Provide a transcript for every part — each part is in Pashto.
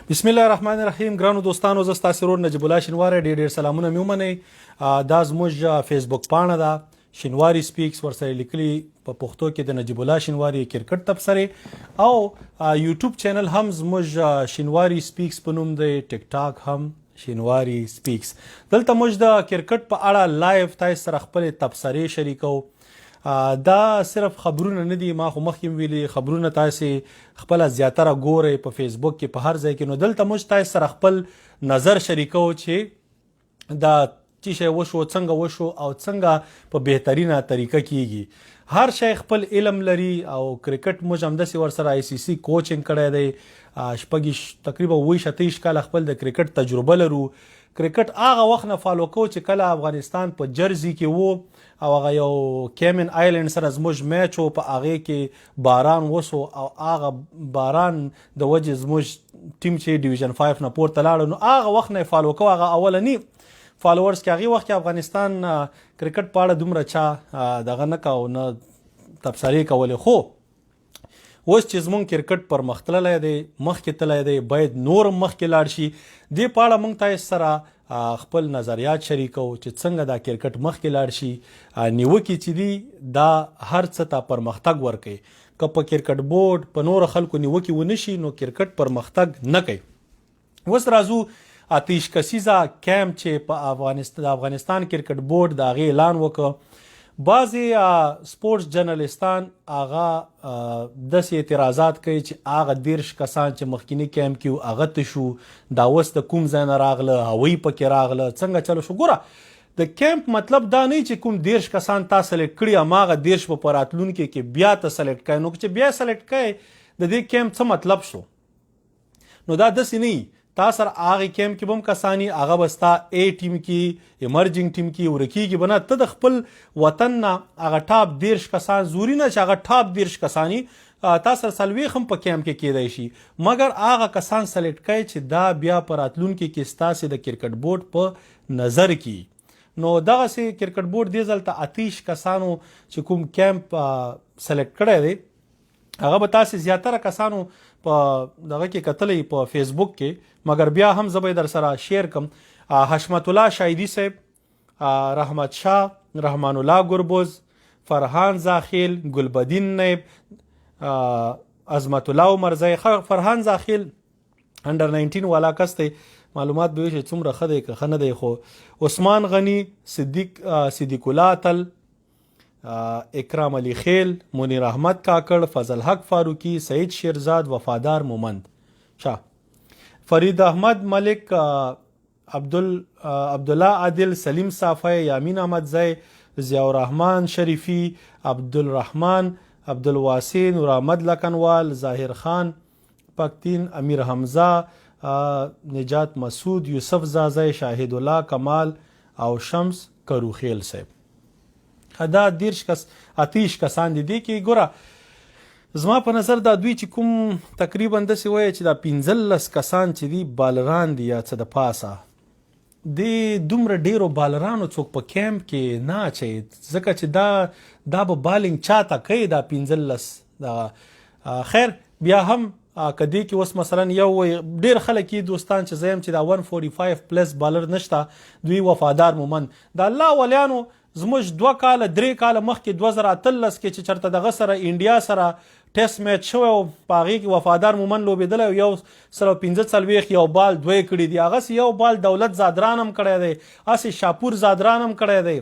بسم الله الرحمن الرحیم. ګرانو دوستانو، زه ستاسو ورور نجیب الله شینواری ډېر سلامونه مې ومنئ. دا زموږ فیسبوک پاڼه ده شینواری سپیکس، ورسره لیکلي په پښتو کې د نجیب الله شینواری کرکټ تبصرې، او یوټیوب چینل هم زموږ شینواری سپیکس په نوم دی، ټیک ټاک هم شینواری سپیکس. دلته موږ د کرکټ په اړه لایو تاسو سره خپل تبصرې شریکو. دا صرف خبرونه نه دي، ما خو مخکې ویلي خبرونه تاسو خپل زیاتره ګورئ په فیسبوک کې په هر ځای کې. نو دلته موږ تاسو سره خپل نظر شریکو چې دا چې شی وشو څنګه وشو او څنګه په بهترینه طریقه کیږي. هر شی خپل علم لري او کرکټ موږ همداسې ورسره آی سی سی کوچینګ کړی دی. شپږ تقریبا 28 کاله خپل د کرکټ تجربه لرو. کرکټ هغه وخت نه فالو کو چې کله افغانستان په جرزي کې وو او هغه یو کیمن آیلند سره زموږ میچ و، په هغې کې باران وسو او هغه باران د وجې زموږ ټیم چې ډیویژن 5 نه پورته لاړو، نو هغه وخت نه فالو کو. هغه اولنی فالوورز کې هغې وخت کې افغانستان کرکټ په اړه دومره چا دغه نه کو، نه تبصرې کولې. خو اوس چې زمونږ کرکټ پرمختللی دی، مخکې تللی دی، باید نور مخکې لاړ شي. دې په اړه موږ تاسو سره خپل نظریات شریکو چې څنګه دا کرکټ مخکې لاړ شي. نیوکې چې دي دا هر څه ته پرمختګ ورکوي. که په کرکټ بورډ په نورو خلکو نیوکې ونه شي نو کرکټ پرمختګ نه کوي. اوس راځو اتیش کسیزه کیمپ چې په افغانستان کرکټ بورډ د هغې اعلان وکړ. بعضې سپورټس جرنالستان هغه داسې اعتراضات کوي چې هغه 30 کسان چې مخکینی کیمپ کې هغه تشو، دا اوس د کوم ځای نه راغله، هوایي پکې راغله، څنګه چلو شو. ګوره د کیمپ مطلب دا نه چې کوم 30 کسان تا سلیکټ کړي، هماغه 30 په راتلونکي کې بیا ته سلیکټ کوي. نو چې بیا سلیکټ کوي د دې کیمپ څه مطلب شو؟ نو دا داسې نه تا سره هغه کیمپ کې بم کسانی هغه بستا ای ټیم کې ایمرجنګ ټیم کې ورکیږي بنا ته د خپل وطن نه هغه ټاپ 30 کسان زوري نه چې هغه ټاپ 30 کسانی تا سره سلويخ هم په کیمپ کې کېدای شي، مګر هغه کسان سلیکټ کوي چې دا بیا پر راتلونکي کې ستاسو د کرکټ بورډ په نظر کې. نو دغه سي کرکټ بورډ دې ځلته 28 کسانو چې کوم کیمپ سلیکټ کړی دی هغه به تاسو زیاتره کسانو په دغه کې کتلې په فیسبوک کې، مګر بیا هم زه به در سره شیر کوم. حشمت الله شایدی صاحب، رحمت شاه، رحمان الله ګربوز، فرحان زاخیل، ګلبدین نیب، عظمت الله عمرزی. فرحان زاخیل انډر 19 والا کس دی، معلومات به وي چې څومره ښه دی که ښه نه دی. خو عثمان غنی، صدیق الله تل، اکرام علی خیل، منیر احمد کاکړ، فضل حق فاروقی، سعید شیرزاد، وفادار مومند شاه، فرید احمد ملک، عبدالله عادل، سلیم صافی، یامین احمدزی، ضیاء الرحمن شریفی، عبدالرحمن، عبدالواسی، نور احمد لکنوال، ظاهر خان پاکتین، امیر حمزه، نجات مسعود، یوسف زازی، شاهد الله کمال او شمس کروخیل صاحب. دا 30 کسان دي کې. ګوره زما په نظر دا دوی چې کوم تقریبا داسې وایي چې دا 15 کسان چې دي بالران دي یا څه د پاسه، د دومره ډیرو بالرانو څوک په کیمپ کې نه اچوي، ځکه چې دا به بالینګ چاته کوي دا 15. خیر بیا هم کدی کې اوس مثلا یو ډیر خلک دوستان چې زیم چې دا 145 پلس بالر نشته، دوی وفادار مومند د الله ولیانو زموږ 2 کاله 3 کاله مخکې 2013 کې چې چرته دغه سره انډیا سره ټیسټ میچ شوی او په هغې کې وفادار مومند لوبېدلی او 145 یو بال دوی کړي دي. هغسې یو بال دولت زادران هم کړی دی، هسې شاپور زادران هم کړی دی،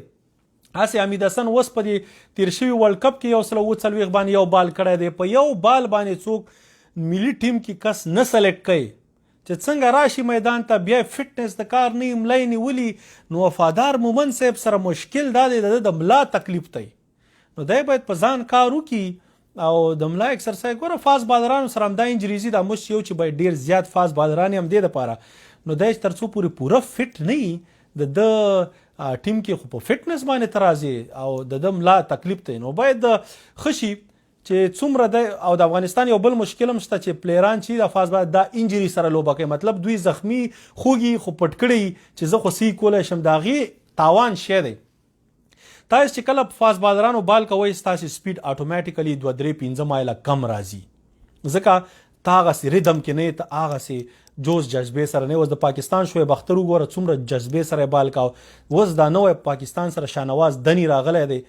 هسې حمید حسن اوس په دې تیر شوي ورلډ کپ کې 140 باندې یو بال کړی دی. په یو بال باندې څوک ملي ټیم کې کس نه سلیکټ کوي چې څنګه راشي میدان ته، بیا فټنس د کار نه ملای نیولي. نو وفادار مومند صاحب سره مشکل دا دی د ملا تکلیف دی، نو دی باید په ځان کار وکړي او د ملا اکسرسایز. ګوره فاست بالرانو سره هم دا انجریزي دا مش یو چې باید ډیر زیات فاست بالران هم دې دپاره، نو دی تر څو پورې پوره فټ نه وي د ټیم کې خو په فټنس باندې ترازي او د ملا تکلیف دی، نو باید ښه شي چې څومره دی. او د افغانستان یو بل مشکل هم شته چې پلیران چې د فاز باید دا انجری سره لوبه کوي، مطلب دوی زخمی خوږي خو پټ کړي چې زه خو سی کولی شم، د هغې تاوان شی دی. تاسو چې کله په فاز بالرانو بال کوئ ستاسو سپیډ اتوماتیکلی 2-3-5 مایله کم راځي، ځکه ته هغسې ریدم کې نه ته هغسې جوش جذبې سره نه. اوس د پاکستان شعیب اختر وګوره څومره جذبې سره بال کاوه. اوس دا نوی پاکستان سره شاهنواز دني راغلی دی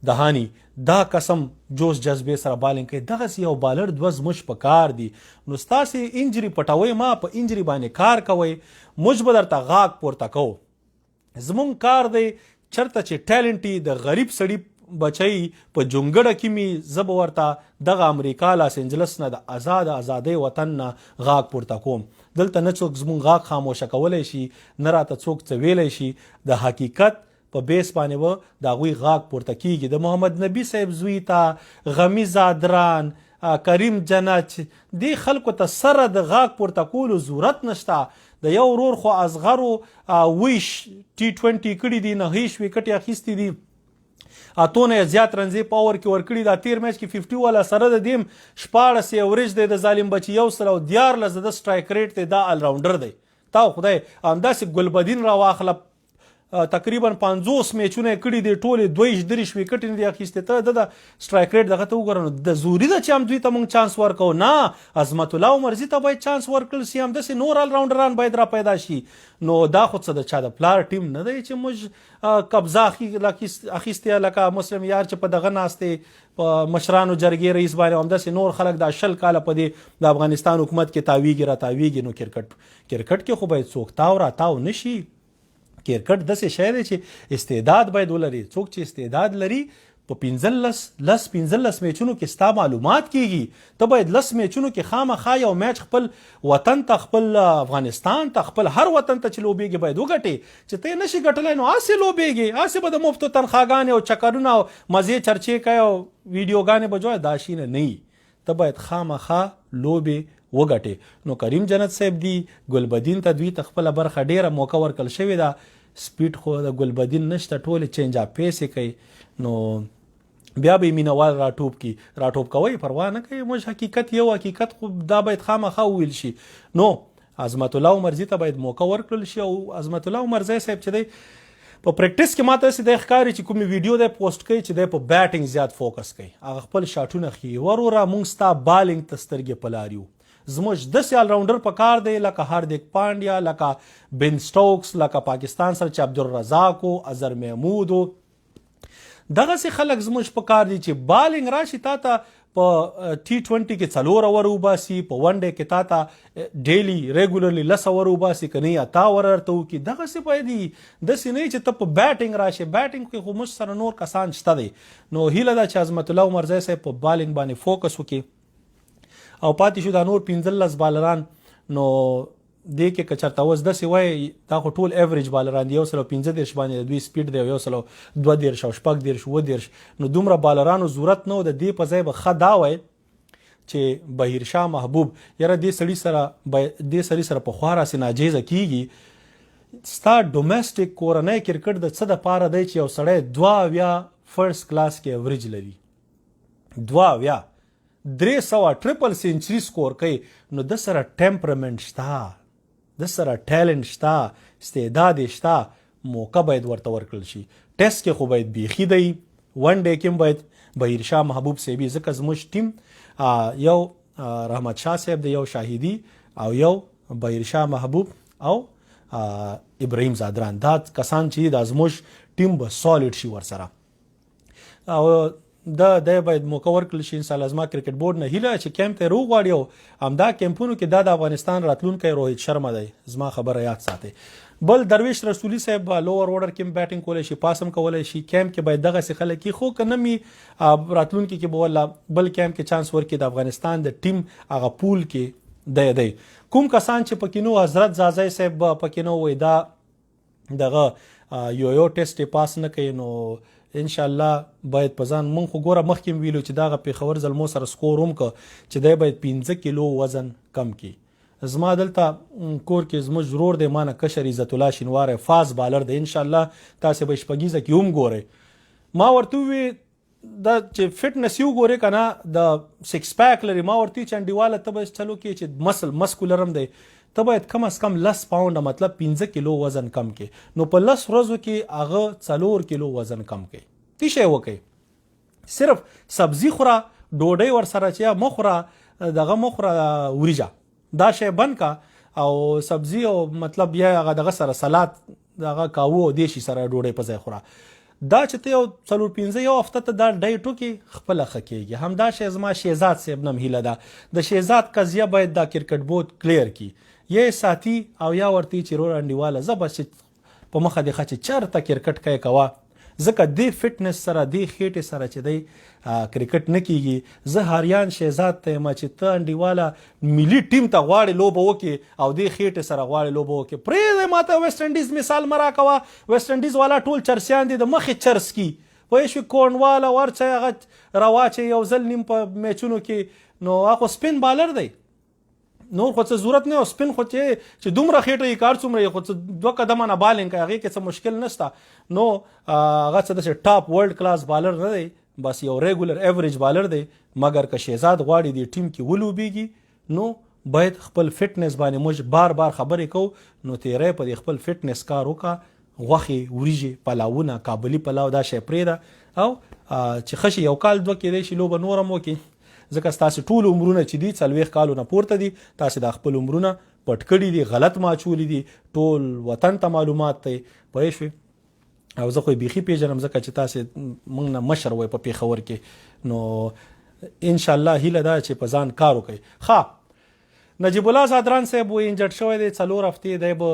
دهاني، دا قسم جوش جذبې سره بالینګ کوي. دغسې یو بالر دوه زموږ په کار دي. نو ستاسې انجري پټوئ ما په انجري باندې کار کوئ، موږ به درته غاږ پورته کوو. زمونږ کار دی چرته چې ټیلنټي د غریب سړي بچی په جونګړه کې می زه به ورته دغه امریکا لاس انجلس نه د ازادۍ وطن نه غاږ پورته کوم. دلته نه څوک زمونږ غاږ خاموشه کولی شي، نه راته څوک څه ویلی شي. د حقیقت په بیس باندې به د هغوی غاږ پورته کیږي. د محمد نبي صاحب زوی ته غمی زادران، کریم جنت، دې خلکو ته سره د غاږ پورته کولو ضرورت نشته. د یو ورور خو اصغرو ویش T20 کړي دي، 9 وکټې اخیستې دي، اتونه زیات رنزي پاور کې ورکړي. دا تیر میچ کې 50 والا سره د دیم 14 ایوریج دی. د ظالم بچي 114 د سټرایک ریټ دی. دا آل راونډر دی. تا خدای همداسې ګلبدین را واخله، تقریبا 50 میچونه کړي دي، ټولې 22 وکټې دي اخیستې. ته د سټرایک ریټ دغه ته وګوره. نو د زوري ده چې هم دوی ته موږ چانس ورکوو؟ نه، عظمت الله عمرزي ته باید چانس ورکړل شي، همداسې نور آل راونډران باید را پیدا شي. نو دا خو څه د چا د پلار ټیم نه دی چې موږ قبضه اخیستې لکه مسلم یار چې په دغه ناستې په مشرانو جرګې رئیس باندې، همداسې نور خلک دا 20 کاله په دې د افغانستان حکومت کې تاویږي را تاویږي. نو کرکټ کې خو باید څوک تاو را تاو نشي. کرکټ داسې شی دی چې استعداد باید ولري. څوک چې استعداد لري په 15 میچونو کې ستا معلومات کیږي. ته باید 10 میچونو کې خامخا یو میچ خپل وطن ته، خپل افغانستان ته، خپل هر وطن ته چې لوبېږي باید وګټې. چې ته نشي ګټلی نو هسې لوبېږي، هسې به د مفتو تنخواګانې او چکرونه او مزې چرچې کوي او ویډیوګانې به جوړه. دا شي نه وي. ته باید خامخا لوبې وګټې. نو کریم جنت صاحب دی، ګلبدین ته دوی ته خپله برخه ډیره موقع ورکړل شوې ده. سپیډ خو د ګلبدین نشته، ټولې چینج اپ پیسې کوي. نو بیا به یې مینوال راټوپ کوئ، پروا نه کوي. موږ حقیقت یو حقیقت خو دا باید خامخا وویل شي. نو عظمت الله عمرزي ته باید موقع ورکړل شي. او عظمت الله عمرزي صاحب چې دی په پریکټیس کې ماته داسې دی ښکاري چې کومې ویډیو دی پوسټ کوي چې دی په بیټینګ زیات فوکس کوي، هغه خپل شاټونه ښیي. وروره موږ ستا بالینګ ته سترګې په لار یو. زموږ داسې آل راونډر په کار دی لکه هاردیک پانډیا، لکه بن سټوکس، لکه پاکستان سره چې عبدالرزاق و، اظهر محمود و، دغسې خلک زموږ په کار دي چې بالینګ راشي تا ته په T20 کې 4 اوور وباسي، په ون ډے کې تا ته ډیلی ریګولرلی 10 اوور وباسي، که نه یا تا اوور ورته وکړي. دغسې باید وي، داسې نه چې ته په بیټینګ راشي. بیټینګ کې خو موږ سره نور کسان شته دی. نو هیله ده چې عظمت الله عمرزی صاحب په بالینګ باندې فوکس وکړي او پاتې شو دا نور 15 بالران. نو دې کې که چېرته اوس داسې وایي دا خو ټول ایوریج بالران دي، 115 باندې دوی سپیډ دی، 122 او 14 27. نو دومره بالرانو ضرورت نه و. د دې په ځای به ښه دا وای چې بهیر شاه محبوب یاره دې سړي سره پخوا راسې ناجیزه کیږي. ستا ډومestic کورنی کرکټ د څه دپاره دی چې یو سړی 22 فرست کلاس کې ایوریج لري، 22 300 ټریپل سینچري سکور کوي. نو د سره ټیمپرمنټ شته، د سره ټیلنټ شته، استعداد شته، موقع باید ورته ورکړل شي. ټیسټ کې خو باید بیخي دی، ون ډے کې هم باید بهیر شاه محبوب صاحبي، ځکه زموږ ټیم یو رحمت شاه صاحب دی، یو شاهدي او یو بهیر شاه محبوب او ابراهیم زادران. دا کسان چې دا زموږ ټیم به سالډ شي ورسره. او دا باید موقع ورکړل شي. انشاءالله زما کرکټ بورډ نه هیله چې کیمپ ته روغواړي او همدا کیمپونو کې دا د افغانستان راتلونکی روهیت شرما دی. زما خبره یاد ساتئ. بل درویش رسولي صاحب لوور order کې بیټینګ کولی شي، پاس هم کولی شي. کیمپ کې باید دغسې خلک وي، خو که نه مي راتلونکي کې به والله بل کیمپ کې چانس ورکړي. د افغانستان د ټیم هغه پول کې دی کوم کسان چې پکې نو، حضرت زازی صاحب پکې نو، وایي دا دغه یو ټیسټ پاس نه کوي. نو انشاءالله باید په ځان مونږ خو ګوره مخکې ویلو چې دغه پېښور زلمو سره سکور هم که چې دی باید 15 کیلو وزن کم کړي. زما دلته کور کې زموږ ورور دی، ما نه کشر عزت الله شینواری فاز بالر دی. انشاءالله تاسې به شپږیزه کې هم ګورئ. ما ورته ووی دا چې فټنس یو ګورې که نه د سکس پیک لري، ما ورته چې انډیواله ته به چلو کې چې مسکولر هم دی، ته باید کم از کم 10 پاونډه مطلب 15 کیلو وزن کم کې. نو په 10 ورځو کې هغه 4 کیلو وزن کم کې. تی شی وکړئ، صرف سبزی خوره، ډوډۍ ورسره چې مه خوره، دغه مخوره وریجه دا شی بند کا او سبزی او مطلب یا هغه دغه سره سلاد دغه کاوه او دیشي سره ډوډۍ په ځای خوره دا چې ته یو 4-5 یو هفته ته دا ډایټ وکړې خپله ښه کېږي. همدا شی زما شهزاد صاحب نم هیله ده د شهزاد قضیه باید دا کرکټ بورډ کلیر کړي یا ساتي او یا ورته چې رور انډیواله زه بس په مخه دی چې چېرته کرکټ کوي کوه ځکه دې فټنس سره دې خېټې سره چې دی کرکټ نه کیږي. زه هاریان شهزاد ته یم چې ته انډیواله ملي ټیم ته غواړې لوبه وکړې او دې خېټې سره غواړې لوبه وکړې پرېږدی ما ته ویسټ انډیز مثال مه راکوه. ویسټ انډیز والا ټول چرسیان دي د مخې چرس کی پوه شوې کورنواله ورچه هغه راواچوي یو ځل نیم په میچونو کې نو هغه سپین بالر دی نور خو څه ضرورت نه او سپین خو چې دومره خېټه یې کار څومره یې خو څه 2 قدمه نه بالینګ کوي هغې کې څه مشکل نشته نو هغه څه داسې ټاپ ورلډ کلاس بالر نه دی بس یو ریګولر ایوریج بالر دی مګر که شهزاد غواړي د ټیم کې ولوبېږي نو باید خپل فټنس باندې موږ بار بار خبرې کوو نو تیری په دې خپل فټنس کار وکړه غوښې وریجې پلاونه کابلي پلاو دا شی پرېږده او چې ښه شي یو کال 2 کېدی شي لوبه نور هم وکړي ځکه ستاسې ټول عمرونه چې دي 40 کالو نه پورته دي تاسې د خپل عمرونه پټ کړي دي غلط معچولي دي ټول وطن ته معلومات دی پوه شوې او زه خو یې بیخي پیژنم ځکه چې تاسې موږ نه مشر وی په پېښور کې نو انشاءالله هیله ده چې په ځان کار وکړئ. ښه نجیب الله زادران صاحب و انجرډ شوی دی 4 هفتې دی به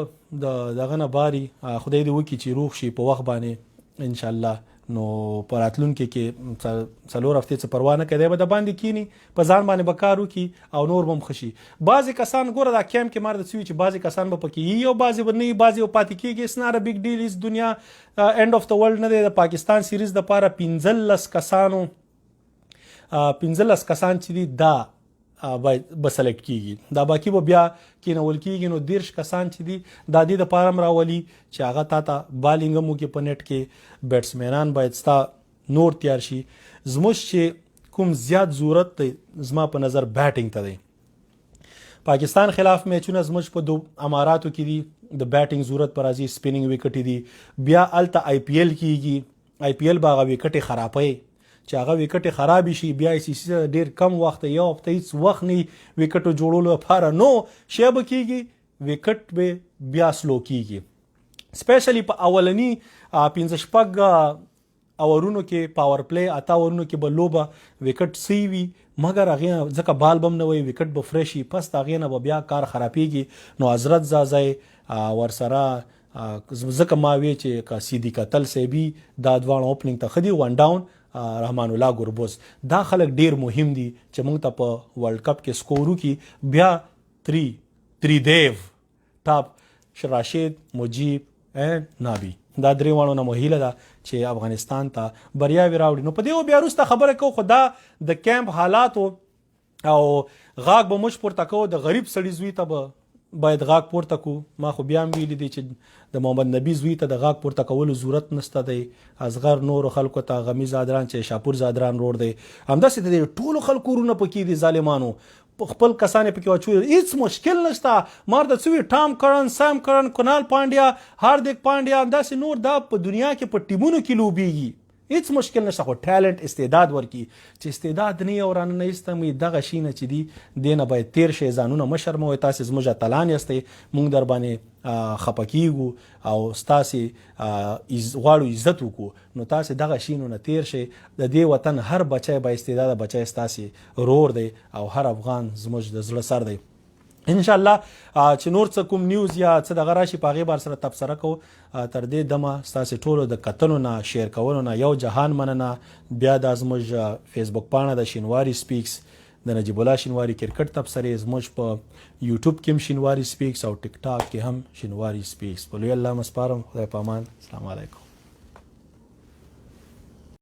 د دغه نه باري خدای دې وکړي چې روغ شي په وخت باندې انشاءالله نو په راتلونکي کې 4 هفتې څه پروا نه کوي دی به د باندې کینی په ځان باندې به کار وکړي او نور به هم ښه شي. بعضې کسان ګوره دا کیمپ کې مار د څه وي چې بعضې کسان به پکې وي او بعضې به نه وي بعضې به پاتې کېږي اس نار بګ ډیل از دنیا اینډ اف د ورلډ نه دی. د پاکستان سیریز دپاره 15 کسان چې دي دا به سلیکټ کیږي دا باقي به بیا کینول کیږي نو 13 کسان چې دي دا دې دپاره هم راولي چې هغه تا ته بالینګ هم وکړي په نیټ کې بیټسمینان باید ستا نور تیار شي. زموږ چې کوم زیات ضرورت دی زما په نظر بیټینګ ته دی. پاکستان خلاف میچونه زموږ په اماراتو کې دي د بیټینګ ضرورت پر راځي سپینینګ وکټې دي بیا هلته آی پی ایل کیږي آی پی ایل به هغه وکټې خرابوي چې هغه وکټې خراب شي بیا ای سی سی ډېر کم وخت یو هفته هیڅ وخت نه وکټو جوړولو لپاره نو شی به کیږي وکټ به بیا سلو کیږي سپیشلی په اولنی 15 اورونو کې پاور پلی 8 اورونو کې به لوبه وکټ سی وي مګر هغې ځکه بال بم نه وي وکټ به فرش شي پس د هغې نه به بیا کار خرابېږي نو حضرت زازی ورسره ځکه ما وی چې که سیدی قتل صاحبي دا دواړه اوپننګ ته ښه دي 1 ډاون رحمان الله ګربوز دا خلک ډیر مهم دي چې موږ ته په ورلډ کپ کې سکور وکړي بیا تریدیو ټاپ راشد مجیب نابي دا درې واړو نه مو هیله ده چې افغانستان ته بریاوې راوړي. نو په دې بیا وروسته خبره کوو خو دا د کیمپ حالاتو او غاږ به موږ پورته کوو د غریب سړي زوی ته به باید غاږ پورته کو ما خو بیا هم ویلي دي چې د محمد نبي زوی ته د غاږ پورته کولو ضرورت نشته دی اصغر نورو خلکو ته غمی زادران چې شاپور زادران روډ دی همداسې د ټولو خلکو ورونه پکې دي ظالمانو خپل کسان پکې واچوي هیڅ مشکل نشته مار د څوی ټام کرن سام کرن کنال پانډیا هاردیک پانډیا همداسې نور دا په دنیا کې په ټیمونو کې لوبیږي هیڅ مشکل نشته خو ټالنت استعداد ورکی چې استعداد نه یو رانه نه استمي دغه شینه چې دی دینه باید تیر شي ځانونه مشرموي تاسو زموږه تلان یاستئ مونږ در باندې خپکیږو او تاسو غواړو عزت وکړو نو تاسو دغه شینو نه تیر شي د دې وطن هر بچای با استعداد بچای تاسو رور دی او هر افغان زموږ د زړه سر دی ان شاء الله چې نور څه کوم نیوز یا څه دغه راشي په هغې بار سره تبصره کوو تر دې دمه ستاسې ټولو د کتنو نه شیر کولو نه یو جهان مننه بیا دا زموږ فیسبوک پاڼه د شینواري سپیکس د نجیب الله شینواري کرکټ تبصرې زموږ په یوټیوب کې هم شینواري سپیکس او ټیک ټاک کې هم شینواري سپیکس په لوی الله مسپارم خدای په امان السلام علیکم